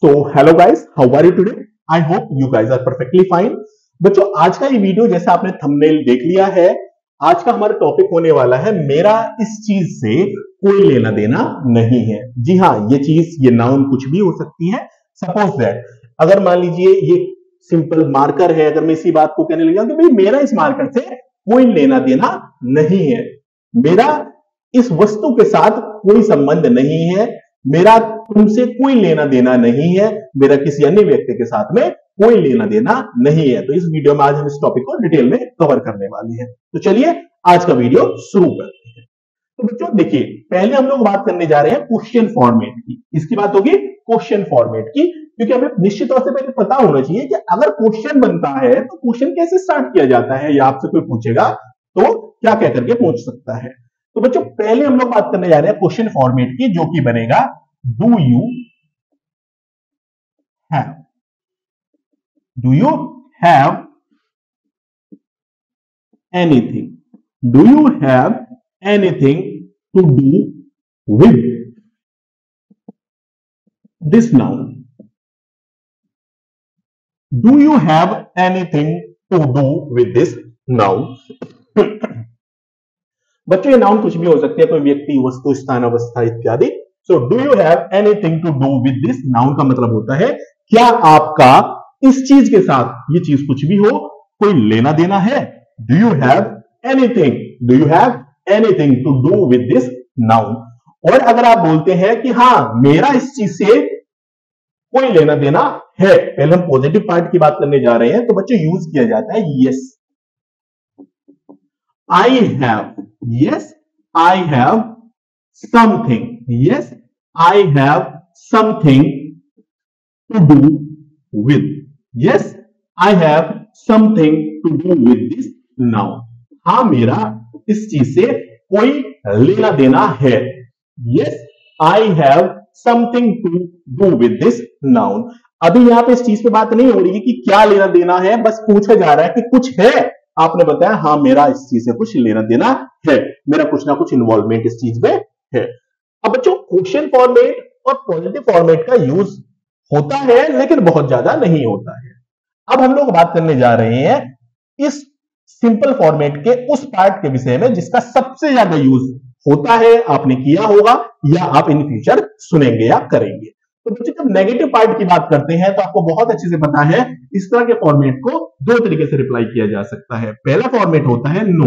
So hello guys, how are you today? I hope you guys are perfectly fine. बच्चों, आज का ये video जैसा आपने थंबनेल देख लिया है, आज का हमारा टॉपिक होने वाला है मेरा इस चीज से कोई लेना देना नहीं है। जी हाँ, ये चीज, ये नाउन कुछ भी हो सकती है। सपोज दैट अगर मान लीजिए ये सिंपल मार्कर है, अगर मैं इसी बात को कहने लगा कि भाई मेरा इस मार्कर से कोई लेना देना नहीं है, मेरा इस वस्तु के साथ कोई संबंध नहीं है, मेरा तुमसे कोई लेना देना नहीं है, मेरा किसी अन्य व्यक्ति के साथ में कोई लेना देना नहीं है। तो इस वीडियो में आज हम इस टॉपिक को डिटेल में कवर करने वाले हैं। तो चलिए आज का वीडियो शुरू करते हैं। तो बच्चों देखिए, पहले हम लोग बात करने जा रहे हैं क्वेश्चन फॉर्मेट की। इसकी बात होगी क्वेश्चन फॉर्मेट की, क्योंकि हमें निश्चित तौर से पहले पता होना चाहिए कि अगर क्वेश्चन बनता है तो क्वेश्चन कैसे स्टार्ट किया जाता है, या आपसे कोई पूछेगा तो क्या कह करके पूछ सकता है। तो बच्चों पहले हम लोग बात करने जा रहे हैं क्वेश्चन फॉर्मेट की, जो कि बनेगा do you have. Do you have anything? Do you have anything to do with this noun? Do you have anything to do with this noun? बच्चों ये नाउन कुछ भी हो सकती है, कोई व्यक्ति, वस्तु, स्थान, अवस्था इत्यादि। So do you have anything to do with this noun का मतलब होता है क्या आपका इस चीज के साथ, ये चीज कुछ भी हो, कोई लेना देना है? Do you have anything, do you have anything to do with this noun. और अगर आप बोलते हैं कि हां मेरा इस चीज से कोई लेना देना है, पहले हम पॉजिटिव पार्ट की बात करने जा रहे हैं, तो बच्चों यूज किया जाता है yes. I have, yes, I have something, yes, I have something to do with, yes, I have something to do with this noun. हाँ मेरा इस चीज से कोई लेना देना है, yes, I have something to do with this noun. अभी यहां पे इस चीज पे बात नहीं हो रही है कि क्या लेना देना है, बस पूछा जा रहा है कि कुछ है। आपने बताया हाँ मेरा इस चीज से कुछ लेना देना है, मेरा कुछ ना कुछ इन्वॉल्वमेंट इस चीज में है। अब बच्चों क्वेश्चन फॉर्मेट और पॉजिटिव फॉर्मेट का यूज होता है, लेकिन बहुत ज्यादा नहीं होता है। अब हम लोग बात करने जा रहे हैं इस सिंपल फॉर्मेट के उस पार्ट के विषय में जिसका सबसे ज्यादा यूज होता है, आपने किया होगा या आप इन फ्यूचर सुनेंगे या करेंगे। तो बच्चों जब नेगेटिव पार्ट की बात करते हैं तो आपको बहुत अच्छे से पता है इस तरह के फॉर्मेट को दो तरीके से रिप्लाई किया जा सकता है। पहला फॉर्मेट होता है no,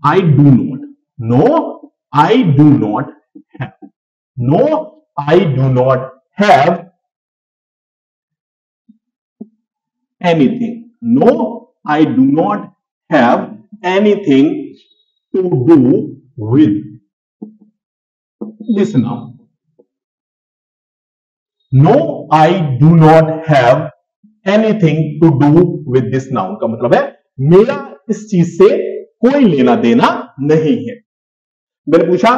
I do not, no I do not have, no I do not have anything, no I do not have anything to do with this noun. No, I do not have anything to do with this noun का मतलब है मेरा इस चीज से कोई लेना देना नहीं है। मैंने पूछा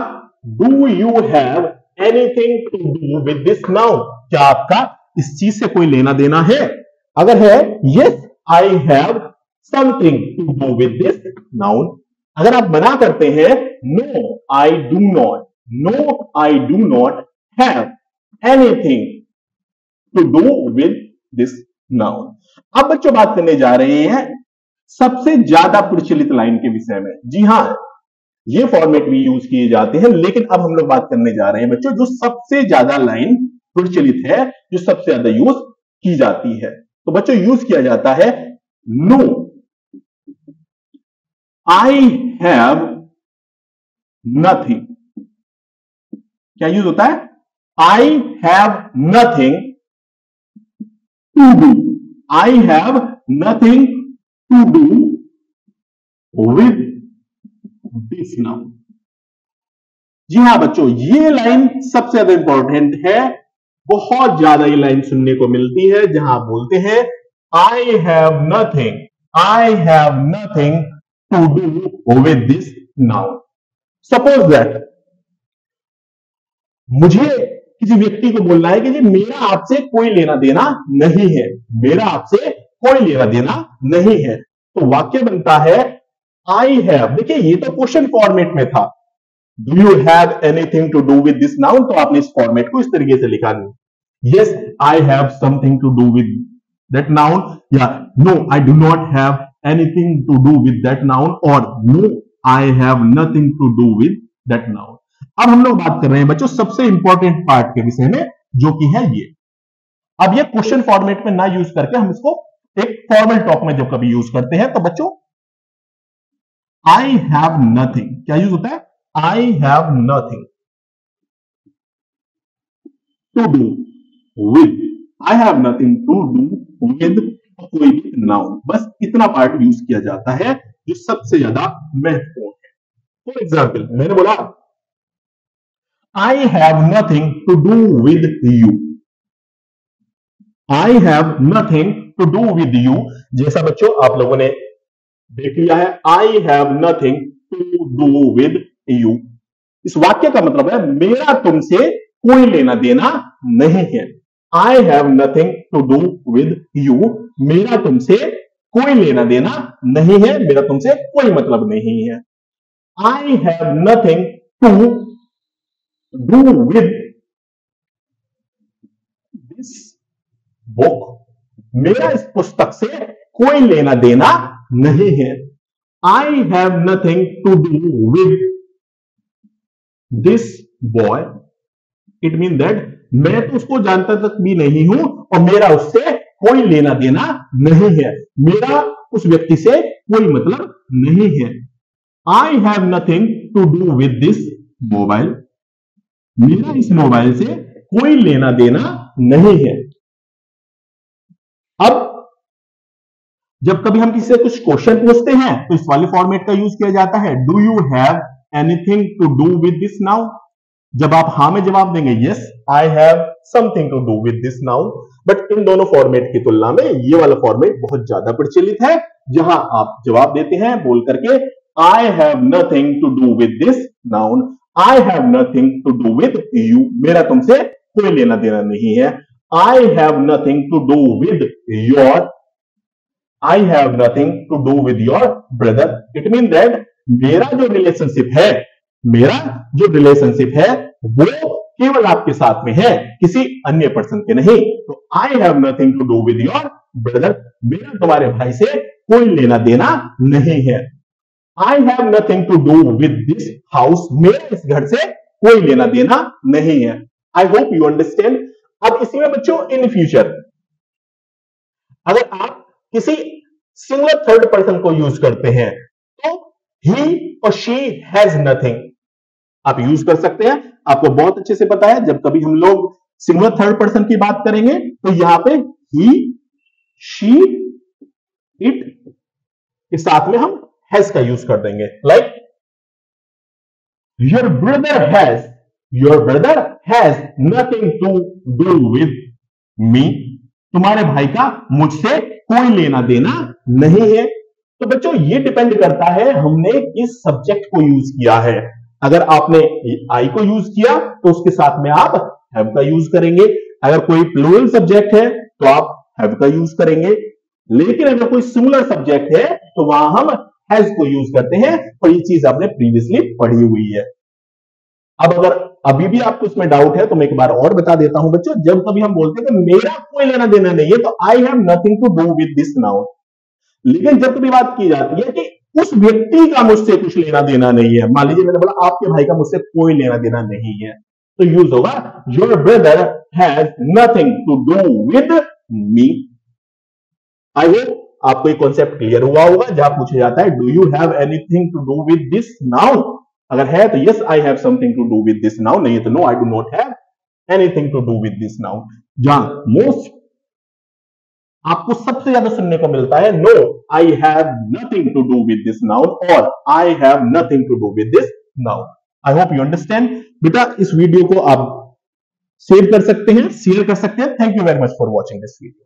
Do you have anything to do with this noun? क्या आपका इस चीज से कोई लेना देना है? अगर है Yes, I have something to do with this noun। अगर आप मना करते हैं No, I do not, no, I do not have anything to do with this noun। अब बच्चों बात करने जा रहे हैं सबसे ज्यादा प्रचलित लाइन के विषय में। जी हां, ये फॉर्मेट भी यूज किए जाते हैं, लेकिन अब हम लोग बात करने जा रहे हैं बच्चों जो सबसे ज्यादा लाइन प्रचलित है, जो सबसे ज्यादा यूज की जाती है। तो बच्चों यूज किया जाता है नो, आई हैव नथिंग। क्या यूज होता है? I have nothing to do, I have nothing to do with this noun। जी हां बच्चों, ये लाइन सबसे ज्यादा इंपॉर्टेंट है। बहुत ज्यादा ये लाइन सुनने को मिलती है जहां आप बोलते हैं I have nothing, I have nothing to do with this noun। Suppose that मुझे किसी व्यक्ति को बोलना है कि जी मेरा आपसे कोई लेना देना नहीं है, मेरा आपसे कोई लेना देना नहीं है, तो वाक्य बनता है आई हैव। देखिए ये तो क्वेश्चन फॉर्मेट में था, do you have anything to do with this noun, तो आपने इस फॉर्मेट को इस तरीके से लिखा नहीं, yes I have something to do with that noun, या no I do not have anything to do with that noun, और no I have nothing to do with that noun. अब हम लोग बात कर रहे हैं बच्चों सबसे इंपॉर्टेंट पार्ट के विषय में, जो कि है ये। अब ये क्वेश्चन फॉर्मेट में ना यूज करके हम इसको एक फॉर्मल टॉक में जब कभी यूज करते हैं, तो बच्चों आई हैव नथिंग क्या यूज होता है, I have nothing to do with, I have nothing to do with कोई भी नाउन, बस इतना पार्ट यूज किया जाता है जो सबसे ज्यादा महत्वपूर्ण है। फॉर एग्जाम्पल मैंने बोला I have nothing to do with you, I have nothing to do with you, जैसा बच्चों आप लोगों ने देख लिया है, I have nothing to do with you. इस वाक्य का मतलब है मेरा तुमसे कोई लेना देना नहीं है। I have nothing to do with you, मेरा तुमसे कोई लेना देना नहीं है, मेरा तुमसे कोई मतलब नहीं है। I have nothing to do with this book, मेरा इस पुस्तक से कोई लेना देना नहीं है। I have nothing to do with this boy, it mean that मैं तो उसको जानता तक भी नहीं हूं और मेरा उससे कोई लेना देना नहीं है, मेरा उस व्यक्ति से कोई मतलब नहीं है। I have nothing to do with this mobile, मेरा इस मोबाइल से कोई लेना देना नहीं है। अब जब कभी हम किसी से कुछ क्वेश्चन पूछते हैं तो इस वाले फॉर्मेट का यूज किया जाता है, do you have anything to do with this noun. जब आप हां में जवाब देंगे yes I have something to do with this noun, but इन दोनों फॉर्मेट की तुलना में ये वाला फॉर्मेट बहुत ज्यादा प्रचलित है, जहां आप जवाब देते हैं बोल करके I have nothing to do with this noun, I have nothing to do with you, मेरा तुमसे कोई लेना देना नहीं है। I have nothing to do with your, I have nothing to do with your brother, it mean that मेरा जो relationship है, मेरा जो रिलेशनशिप है वो केवल आपके साथ में है, किसी अन्य पर्सन के नहीं। तो I have nothing to do with your brother, मेरा तुम्हारे भाई से कोई लेना देना नहीं है। I have nothing to do with this house, मेरा इस घर से कोई लेना देना नहीं है। I hope you understand. अब इसमें बच्चों इन फ्यूचर अगर आप किसी सिंगुलर थर्ड पर्सन को यूज करते हैं तो ही और शी हैज नथिंग आप यूज कर सकते हैं। आपको बहुत अच्छे से पता है जब कभी हम लोग सिंगुलर थर्ड पर्सन की बात करेंगे तो यहां पे ही, शी, इट के साथ में हम हैज का यूज कर देंगे। Like your brother has nothing to do with me, तुम्हारे भाई का मुझसे कोई लेना देना नहीं है। तो बच्चों ये डिपेंड करता है हमने किस सब्जेक्ट को यूज किया है। अगर आपने आई को यूज किया तो उसके साथ में आप हैव का यूज करेंगे, अगर कोई प्लूरल सब्जेक्ट है तो आप हैव का यूज करेंगे, लेकिन अगर कोई सिंगुलर सब्जेक्ट है तो वहां हम हैज को यूज करते हैं, और ये चीज आपने प्रीवियसली पढ़ी हुई है। अब अगर अभी भी आपको इसमें डाउट है तो मैं एक बार और बता देता हूं बच्चों, जब कभी हम बोलते हैं कि मेरा कोई लेना देना नहीं है तो I have nothing to do with this noun, लेकिन जब कभी बात की जाती है कि उस व्यक्ति का मुझसे कुछ लेना देना नहीं है, मान लीजिए मैंने बोला आपके भाई का मुझसे कोई लेना देना नहीं है, तो यूज होगा your brother has nothing to do with me. I hope आपको ये कॉन्सेप्ट क्लियर हुआ होगा। जहां पूछा जाता है do you have anything to do with this noun, अगर है तो yes I have something to do with this noun, नहीं है तो no I do not have anything to do with this noun. जहां मोस्ट आपको सबसे ज्यादा सुनने को मिलता है no I have nothing to do with this noun और I have nothing to do with this noun. I hope you understand. बेटा इस वीडियो को आप शेयर कर सकते हैं, thank you very much for watching this video.